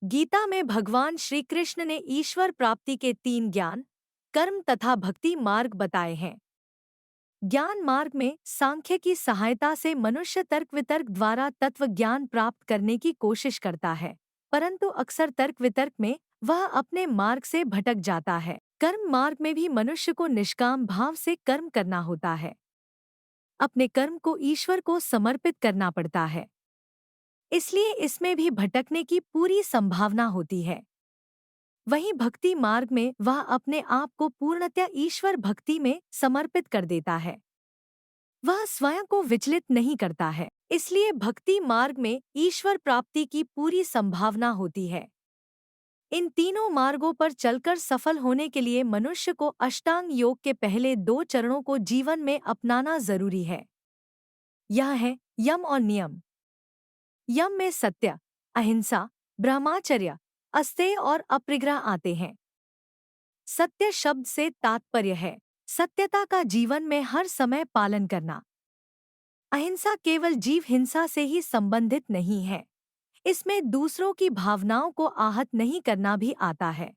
गीता में भगवान श्री कृष्ण ने ईश्वर प्राप्ति के 3 ज्ञान, कर्म तथा भक्ति मार्ग बताए हैं। ज्ञान मार्ग में सांख्य की सहायता से मनुष्य तर्क वितर्क द्वारा तत्व ज्ञान प्राप्त करने की कोशिश करता है, परंतु अक्सर तर्क वितर्क में वह अपने मार्ग से भटक जाता है। कर्म मार्ग में भी मनुष्य को निष्काम भाव से कर्म करना होता है। अपने कर्म को ईश्वर को समर्पित करना पड़ता है, इसलिए इसमें भी भटकने की पूरी संभावना होती है। वहीं भक्ति मार्ग में वह अपने आप को पूर्णतः ईश्वर भक्ति में समर्पित कर देता है। वह स्वयं को विचलित नहीं करता है, इसलिए भक्ति मार्ग में ईश्वर प्राप्ति की पूरी संभावना होती है। इन तीनों मार्गों पर चलकर सफल होने के लिए मनुष्य को अष्टांग योग के पहले 2 चरणों को जीवन में अपनाना जरूरी है। यह है यम और नियम। यम में सत्य, अहिंसा, ब्रह्मचर्य, अस्तेय और अपरिग्रह आते हैं। सत्य शब्द से तात्पर्य है सत्यता का जीवन में हर समय पालन करना। अहिंसा केवल जीव हिंसा से ही संबंधित नहीं है, इसमें दूसरों की भावनाओं को आहत नहीं करना भी आता है।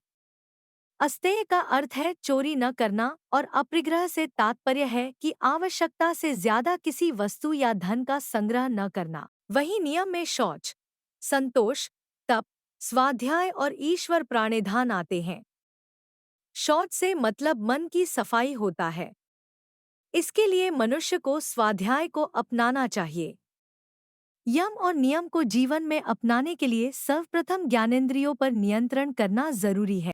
अस्तेय का अर्थ है चोरी न करना और अपरिग्रह से तात्पर्य है कि आवश्यकता से ज्यादा किसी वस्तु या धन का संग्रह न करना। वहीं नियम में शौच, संतोष, तप, स्वाध्याय और ईश्वर प्राणिधान आते हैं। शौच से मतलब मन की सफाई होता है। इसके लिए मनुष्य को स्वाध्याय को अपनाना चाहिए। यम और नियम को जीवन में अपनाने के लिए सर्वप्रथम ज्ञानेंद्रियों पर नियंत्रण करना जरूरी है।